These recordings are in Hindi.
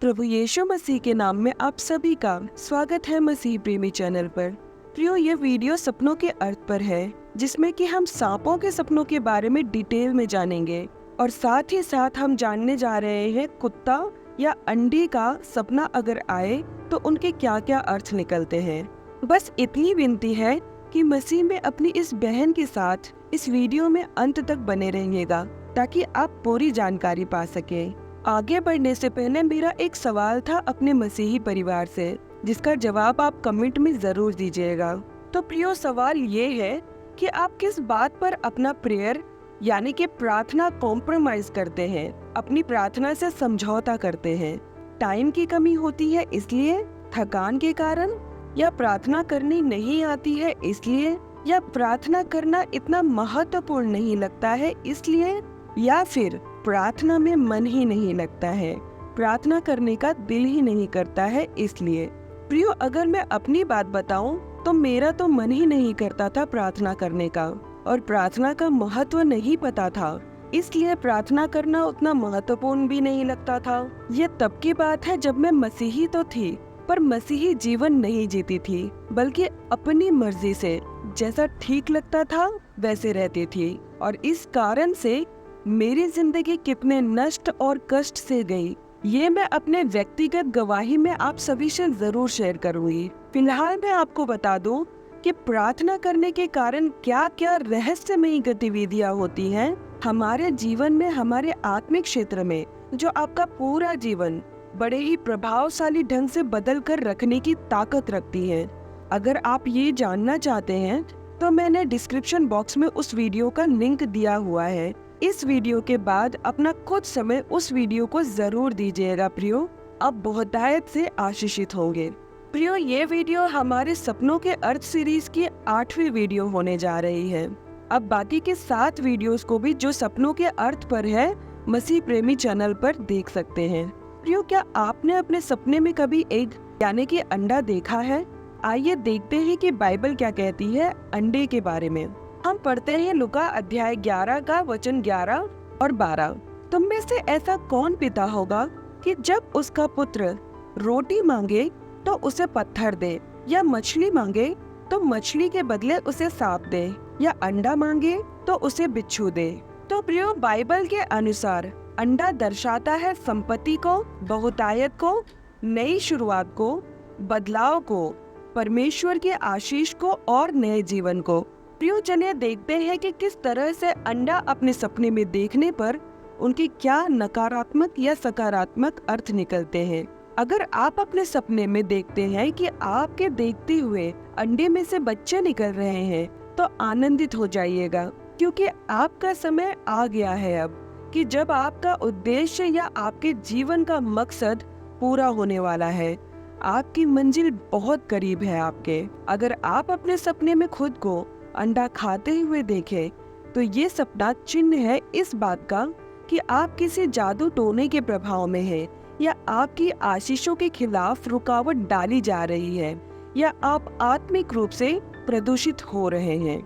प्रभु यीशु मसीह के नाम में आप सभी का स्वागत है मसीह प्रेमी चैनल पर। प्रियो, ये वीडियो सपनों के अर्थ पर है, जिसमें कि हम सांपों के सपनों के बारे में डिटेल में जानेंगे और साथ ही साथ हम जानने जा रहे हैं कुत्ता या अंडे का सपना अगर आए तो उनके क्या क्या अर्थ निकलते हैं। बस इतनी विनती है कि मसीह में अपनी इस बहन के साथ इस वीडियो में अंत तक बने रहिएगा ताकि आप पूरी जानकारी पा सके। आगे बढ़ने से पहले मेरा एक सवाल था अपने मसीही परिवार से, जिसका जवाब आप कमेंट में जरूर दीजिएगा। तो प्रियो, सवाल ये है कि आप किस बात पर अपना प्रेयर यानी कि प्रार्थना कॉम्प्रोमाइज करते हैं, अपनी प्रार्थना से समझौता करते हैं। टाइम की कमी होती है इसलिए, थकान के कारण, या प्रार्थना करनी नहीं आती है इसलिए, या प्रार्थना करना इतना महत्वपूर्ण नहीं लगता है इसलिए, या फिर प्रार्थना में मन ही नहीं लगता है, प्रार्थना करने का दिल ही नहीं करता है इसलिए। प्रियो, अगर मैं अपनी बात बताऊं तो मेरा तो मन ही नहीं करता था प्रार्थना करने का, और प्रार्थना का महत्व नहीं पता था, इसलिए प्रार्थना करना उतना महत्वपूर्ण भी नहीं लगता था। ये तब की बात है जब मैं मसीही तो थी, पर मसीही जीवन नहीं जीती थी, बल्कि अपनी मर्जी से जैसा ठीक लगता था वैसे रहती थी। और इस कारण से मेरी जिंदगी कितने नष्ट और कष्ट से गई, ये मैं अपने व्यक्तिगत गवाही में आप सभी से जरूर शेयर करूंगी। फिलहाल मैं आपको बता दूं कि प्रार्थना करने के कारण क्या क्या रहस्यमयी गतिविधियां होती हैं हमारे जीवन में, हमारे आत्मिक क्षेत्र में, जो आपका पूरा जीवन बड़े ही प्रभावशाली ढंग से बदल कर रखने की ताकत रखती है। अगर आप ये जानना चाहते हैं तो मैंने डिस्क्रिप्शन बॉक्स में उस वीडियो का लिंक दिया हुआ है। इस वीडियो के बाद अपना कुछ समय उस वीडियो को जरूर दीजिएगा प्रियो, आप बहुतायत से आशीषित होंगे। प्रियो, ये वीडियो हमारे सपनों के अर्थ सीरीज की 8वीं वीडियो होने जा रही है। अब बाकी के 7 वीडियोस को भी जो सपनों के अर्थ पर है, मसीह प्रेमी चैनल पर देख सकते हैं। प्रियो, क्या आपने अपने सपने में कभी एग यानी कि अंडा देखा है? आइए देखते हैं कि बाइबल क्या कहती है अंडे के बारे में। हम पढ़ते हैं लुका अध्याय 11 का वचन 11 और 12। तुम में से ऐसा कौन पिता होगा कि जब उसका पुत्र रोटी मांगे तो उसे पत्थर दे, या मछली मांगे तो मछली के बदले उसे सांप दे, या अंडा मांगे तो उसे बिच्छू दे। तो प्रियो, बाइबल के अनुसार अंडा दर्शाता है संपत्ति को, बहुतायत को, नई शुरुआत को, बदलाव को, परमेश्वर के आशीष को और नए जीवन को। प्रियो, चलिए देखते हैं कि किस तरह से अंडा अपने सपने में देखने पर उनके क्या नकारात्मक या सकारात्मक अर्थ निकलते हैं। अगर आप अपने सपने में देखते हैं कि आपके देखते हुए अंडे में से बच्चे निकल रहे हैं तो आनंदित हो जाइएगा, क्योंकि आपका समय आ गया है अब कि जब आपका उद्देश्य या आपके जीवन का मकसद पूरा होने वाला है। आपकी मंजिल बहुत करीब है आपके। अगर आप अपने सपने में खुद को अंडा खाते हुए देखें तो ये सपना चिन्ह है इस बात का कि आप किसी जादू टोने के प्रभाव में हैं, या आपकी आशीषों के खिलाफ रुकावट डाली जा रही है, या आप आत्मिक रूप से प्रदूषित हो रहे हैं।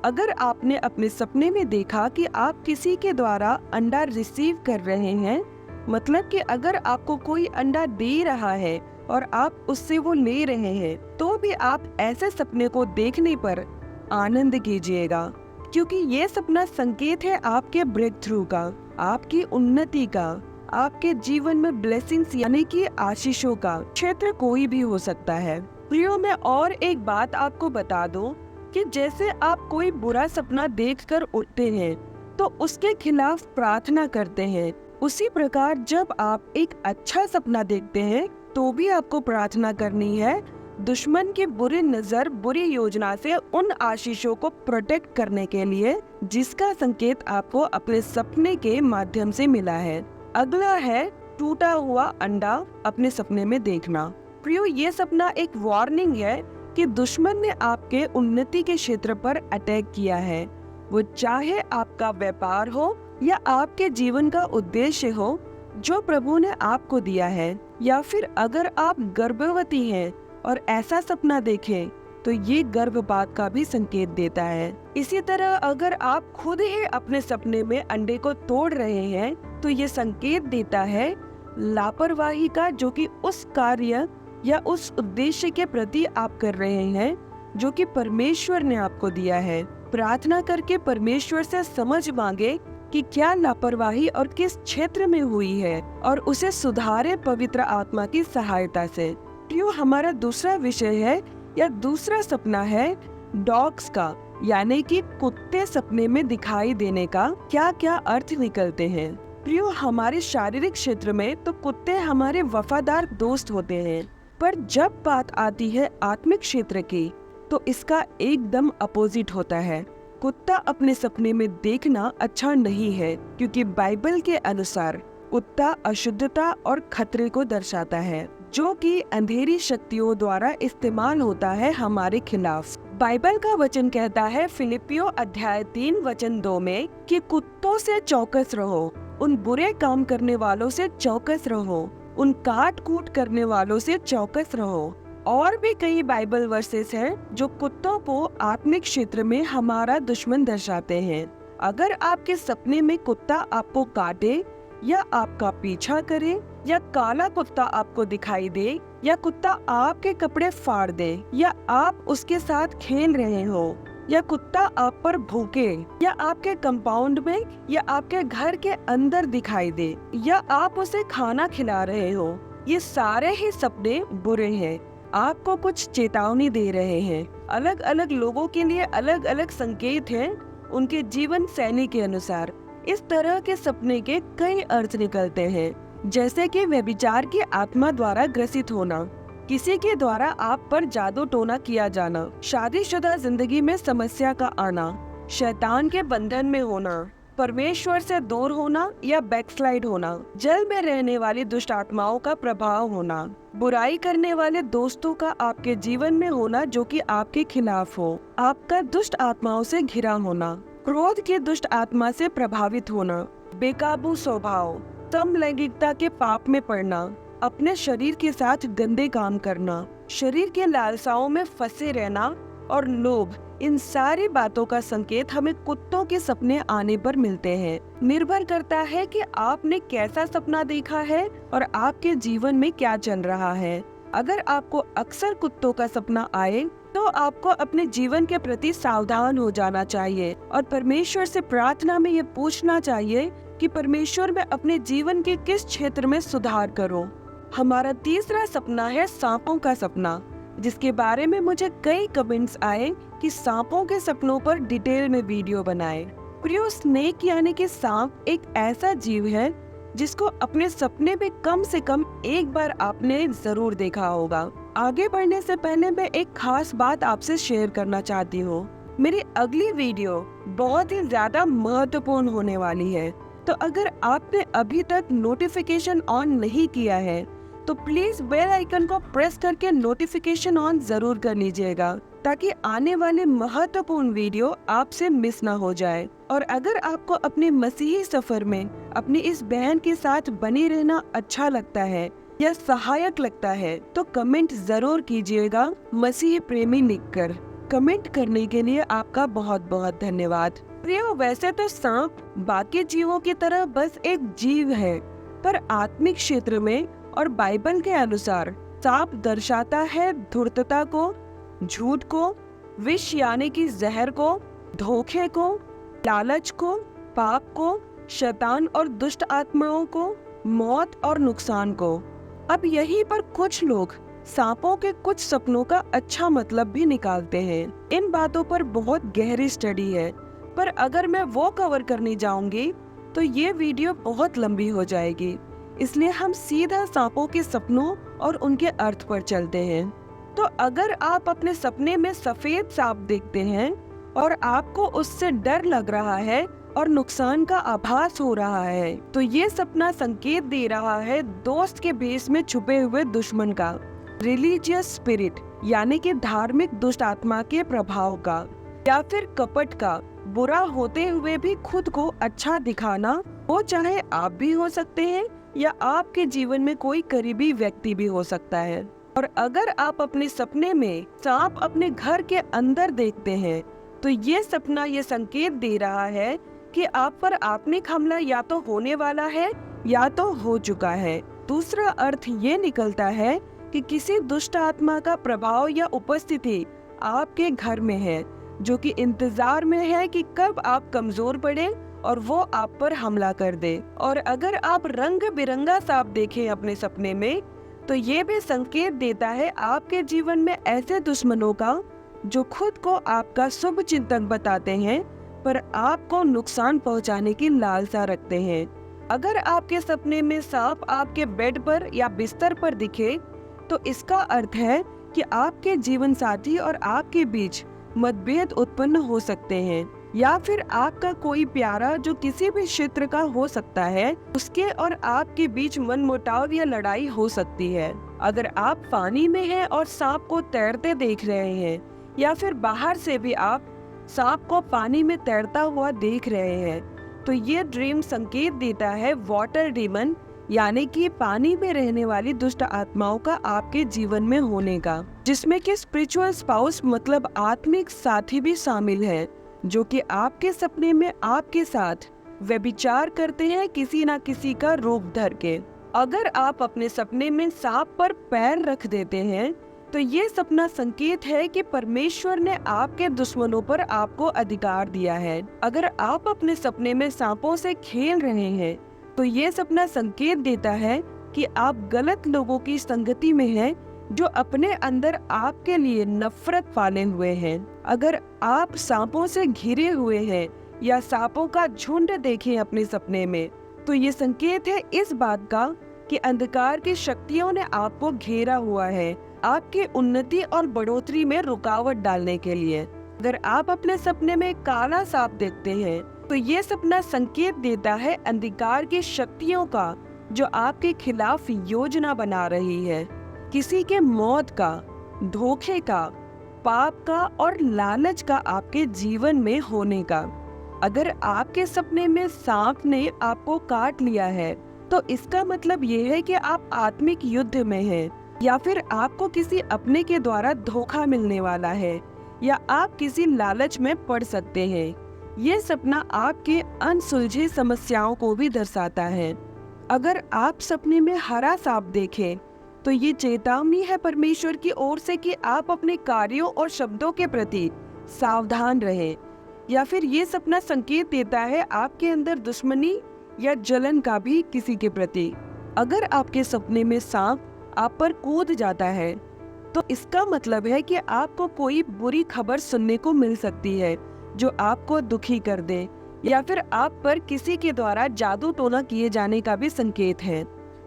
अगर आपने अपने सपने में देखा कि आप किसी के द्वारा अंडा रिसीव कर रहे हैं, मतलब कि अगर आपको कोई अंडा दे रहा है और आप उससे वो ले रहे हैं, तो भी आप ऐसे सपने को देखने पर आनंद कीजिएगा, क्योंकि ये सपना संकेत है आपके ब्रेक थ्रू का, आपकी उन्नति का, आपके जीवन में ब्लेसिंग्स यानी कि आशीषों का क्षेत्र कोई भी हो सकता है। प्रियो, मैं और एक बात आपको बता दूं कि जैसे आप कोई बुरा सपना देखकर उठते हैं तो उसके खिलाफ प्रार्थना करते हैं, उसी प्रकार जब आप एक अच्छा सपना देखते हैं तो भी आपको प्रार्थना करनी है दुश्मन की बुरी नजर, बुरी योजना से उन आशीषों को प्रोटेक्ट करने के लिए, जिसका संकेत आपको अपने सपने के माध्यम से मिला है। अगला है टूटा हुआ अंडा अपने सपने में देखना। प्रियो, ये सपना एक वार्निंग है कि दुश्मन ने आपके उन्नति के क्षेत्र पर अटैक किया है। वो चाहे आपका व्यापार हो या आपके जीवन का उद्देश्य हो जो प्रभु ने आपको दिया है, या फिर अगर आप गर्भवती हैं और ऐसा सपना देखें तो ये गर्भपात का भी संकेत देता है। इसी तरह अगर आप खुद ही अपने सपने में अंडे को तोड़ रहे हैं तो ये संकेत देता है लापरवाही का, जो कि उस कार्य या उस उद्देश्य के प्रति आप कर रहे हैं जो कि परमेश्वर ने आपको दिया है। प्रार्थना करके परमेश्वर से समझ मांगे कि क्या लापरवाही और किस क्षेत्र में हुई है और उसे सुधारे पवित्र आत्मा की सहायता से। प्रियो, हमारा दूसरा विषय है या दूसरा सपना है डॉग्स का, यानी कि कुत्ते सपने में दिखाई देने का क्या क्या अर्थ निकलते हैं। प्रियो, हमारे शारीरिक क्षेत्र में तो कुत्ते हमारे वफादार दोस्त होते हैं, पर जब बात आती है आत्मिक क्षेत्र की तो इसका एकदम अपोजिट होता है। कुत्ता अपने सपने में देखना अच्छा नहीं है, क्योंकि बाइबल के अनुसार कुत्ता अशुद्धता और खतरे को दर्शाता है, जो कि अंधेरी शक्तियों द्वारा इस्तेमाल होता है हमारे खिलाफ। बाइबल का वचन कहता है फिलिपियो अध्याय 3 वचन 2 में कि कुत्तों से चौकस रहो, उन बुरे काम करने वालों से चौकस रहो, उन काट कूट करने वालों से चौकस रहो। और भी कई बाइबल वर्सेस हैं जो कुत्तों को आत्मिक क्षेत्र में हमारा दुश्मन दर्शाते हैं। अगर आपके सपने में कुत्ता आपको काटे या आपका पीछा करे या काला कुत्ता आपको दिखाई दे या कुत्ता आपके कपड़े फाड़ दे या आप उसके साथ खेल रहे हो या कुत्ता आप पर भूखे या आपके कंपाउंड में या आपके घर के अंदर दिखाई दे या आप उसे खाना खिला रहे हो, ये सारे ही सपने बुरे हैं। आपको कुछ चेतावनी दे रहे हैं। अलग अलग लोगों के लिए अलग अलग संकेत हैं उनके जीवन शैली के अनुसार। इस तरह के सपने के कई अर्थ निकलते हैं, जैसे कि व्यभिचार की आत्मा द्वारा ग्रसित होना, किसी के द्वारा आप पर जादू टोना किया जाना, शादीशुदा जिंदगी में समस्या का आना, शैतान के बंधन में होना, परमेश्वर से दूर होना या बैकस्लाइड होना, जल में रहने वाली दुष्ट आत्माओं का प्रभाव होना, बुराई करने वाले दोस्तों का आपके जीवन में होना जो कि आपके खिलाफ हो, आपका दुष्ट आत्माओं से घिरा होना, क्रोध की दुष्ट आत्मा से प्रभावित होना, बेकाबू स्वभाव, समलैंगिकता के पाप में पड़ना, अपने शरीर के साथ गंदे काम करना, शरीर के लालसाओं में फंसे रहना और लोभ, इन सारी बातों का संकेत हमें कुत्तों के सपने आने पर मिलते हैं। निर्भर करता है कि आपने कैसा सपना देखा है और आपके जीवन में क्या चल रहा है। अगर आपको अक्सर कुत्तों का सपना आए तो आपको अपने जीवन के प्रति सावधान हो जाना चाहिए और परमेश्वर से प्रार्थना में ये पूछना चाहिए कि परमेश्वर, मैं अपने जीवन के किस क्षेत्र में सुधार करूं। हमारा तीसरा सपना है सांपों का सपना, जिसके बारे में मुझे कई कमेंट्स आए कि सांपों के सपनों पर डिटेल में वीडियो बनाए। प्रियो, स्नेक यानी कि सांप एक ऐसा जीव है जिसको अपने सपने में कम से कम एक बार आपने जरूर देखा होगा। आगे बढ़ने से पहले मैं एक खास बात आपसे शेयर करना चाहती हूँ। मेरी अगली वीडियो बहुत ही ज्यादा महत्वपूर्ण होने वाली है, तो अगर आपने अभी तक नोटिफिकेशन ऑन नहीं किया है तो प्लीज बेल आइकन को प्रेस करके नोटिफिकेशन ऑन जरूर कर लीजिएगा, ताकि आने वाले महत्वपूर्ण वीडियो आपसे मिस ना हो जाए। और अगर आपको अपने मसीही सफर में अपनी इस बहन के साथ बने रहना अच्छा लगता है या सहायक लगता है तो कमेंट जरूर कीजिएगा मसीह प्रेमी लिखकर। कमेंट करने के लिए आपका बहुत बहुत धन्यवाद। प्रियो, वैसे तो सांप बाकी जीवों की तरह बस एक जीव है, पर आत्मिक क्षेत्र में और बाइबल के अनुसार सांप दर्शाता है धूर्तता को, झूठ को, विष यानी कि जहर को, धोखे को, लालच को, पाप को, शैतान और दुष्ट आत्माओं को, मौत और नुकसान को। अब यहीं पर कुछ लोग सांपों के कुछ सपनों का अच्छा मतलब भी निकालते हैं। इन बातों पर बहुत गहरी स्टडी है, पर अगर मैं वो कवर करने जाऊंगी तो ये वीडियो बहुत लंबी हो जाएगी, इसलिए हम सीधा सांपों के सपनों और उनके अर्थ पर चलते हैं। तो अगर आप अपने सपने में सफेद सांप देखते हैं और आपको उससे डर लग रहा है और नुकसान का आभास हो रहा है, तो ये सपना संकेत दे रहा है दोस्त के भेष में छुपे हुए दुश्मन का, रिलीजियस स्पिरिट यानी कि धार्मिक दुष्ट आत्मा के प्रभाव का, या फिर कपट का, बुरा होते हुए भी खुद को अच्छा दिखाना। वो चाहे आप भी हो सकते हैं या आपके जीवन में कोई करीबी व्यक्ति भी हो सकता है। और अगर आप अपने सपने में सांप अपने घर के अंदर देखते हैं तो ये सपना ये संकेत दे रहा है कि आप पर आत्मिक हमला या तो होने वाला है या तो हो चुका है। दूसरा अर्थ ये निकलता है कि किसी दुष्ट आत्मा का प्रभाव या उपस्थिति आपके घर में है, जो कि इंतजार में है कि कब आप कमजोर पड़े और वो आप पर हमला कर दे। और अगर आप रंग बिरंगा सांप देखें अपने सपने में, तो ये भी संकेत देता है आपके जीवन में ऐसे दुश्मनों का जो खुद को आपका शुभ चिंतक बताते हैं, पर आपको नुकसान पहुंचाने की लालसा रखते हैं। अगर आपके सपने में सांप आपके बेड पर या बिस्तर पर दिखे, तो इसका अर्थ है कि आपके जीवन साथी और आपके बीच मतभेद उत्पन्न हो सकते हैं, या फिर आपका कोई प्यारा जो किसी भी क्षेत्र का हो सकता है, उसके और आपके बीच मनमुटाव या लड़ाई हो सकती है। अगर आप पानी में हैं और सांप को तैरते देख रहे हैं, या फिर बाहर से भी आप सांप को पानी में तैरता हुआ देख रहे हैं, तो ये ड्रीम संकेत देता है वाटर डीमन, यानी कि पानी में रहने वाली दुष्ट आत्माओं का आपके जीवन में होने का, जिसमें कि स्पिरिचुअल स्पाउस मतलब आत्मिक साथी भी शामिल है, जो कि आपके सपने में आपके साथ व्यभिचार करते हैं किसी न किसी का रूप धर के। अगर आप अपने सपने में सांप पर पैर रख देते हैं, तो ये सपना संकेत है कि परमेश्वर ने आपके दुश्मनों पर आपको अधिकार दिया है। अगर आप अपने सपने में सांपों से खेल रहे हैं, तो ये सपना संकेत देता है कि आप गलत लोगों की संगति में हैं, जो अपने अंदर आपके लिए नफरत पाले हुए हैं। अगर आप सांपों से घिरे हुए हैं या सांपों का झुंड देखें अपने सपने में, तो ये संकेत है इस बात का कि अंधकार की शक्तियों ने आपको घेरा हुआ है, आपकी उन्नति और बढ़ोतरी में रुकावट डालने के लिए। अगर आप अपने सपने में काला सांप देखते हैं, तो ये सपना संकेत देता है अंधकार की शक्तियों का, जो आपके खिलाफ योजना बना रही है, किसी के मौत का, धोखे का, पाप का और लालच का आपके जीवन में होने का। अगर आपके सपने में सांप ने आपको काट लिया है, तो इसका मतलब ये है कि आप आत्मिक युद्ध में हैं, या फिर आपको किसी अपने के द्वारा धोखा मिलने वाला है, या आप किसी लालच में पड़ सकते हैं। ये सपना आपके अनसुलझे समस्याओं को भी दर्शाता है। अगर आप सपने में हरा सांप देखें, तो ये चेतावनी है परमेश्वर की ओर से कि आप अपने कार्यों और शब्दों के प्रति सावधान रहें, या फिर ये सपना संकेत देता है आपके अंदर दुश्मनी या जलन का भी किसी के प्रति। अगर आपके सपने में सांप आप पर कूद जाता है, तो इसका मतलब है कि आपको कोई बुरी खबर सुनने को मिल सकती है, जो आपको दुखी कर दे, या फिर आप पर किसी के द्वारा जादू टोना किए जाने का भी संकेत है।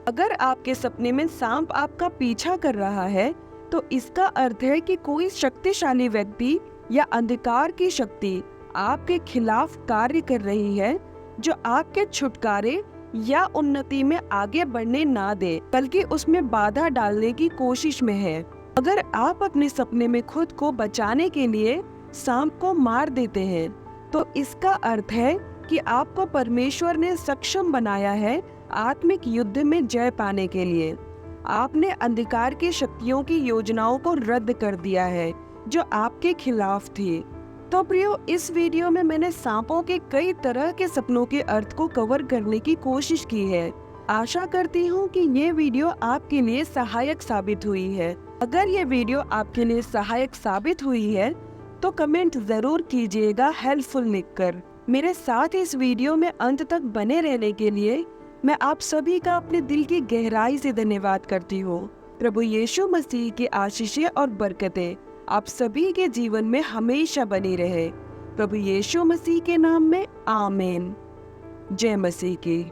अगर आपके सपने में सांप आपका पीछा कर रहा है, तो इसका अर्थ है कि कोई शक्तिशाली व्यक्ति या अंधकार की शक्ति आपके खिलाफ कार्य कर रही है, जो आपके छुटकारे या उन्नति में आगे बढ़ने ना दे, बल्कि उसमें बाधा डालने की कोशिश में है। अगर आप अपने सपने में खुद को बचाने के लिए सांप को मार देते हैं, तो इसका अर्थ है कि आपको परमेश्वर ने सक्षम बनाया है आत्मिक युद्ध में जय पाने के लिए। आपने अंधकार की शक्तियों की योजनाओं को रद्द कर दिया है, जो आपके खिलाफ थी। तो प्रियो, इस वीडियो में मैंने सांपों के कई तरह के सपनों के अर्थ को कवर करने की कोशिश की है। आशा करती हूँ कि ये वीडियो आपके लिए सहायक साबित हुई है। अगर ये वीडियो आपके लिए सहायक साबित हुई है, तो कमेंट जरूर कीजिएगा हेल्पफुल लिखकर। मेरे साथ इस वीडियो में अंत तक बने रहने के लिए मैं आप सभी का अपने दिल की गहराई से धन्यवाद करती हूँ। प्रभु यीशु मसीह की आशीषें और बरकतें आप सभी के जीवन में हमेशा बनी रहे। प्रभु यीशु मसीह के नाम में आमीन। जय मसीह की।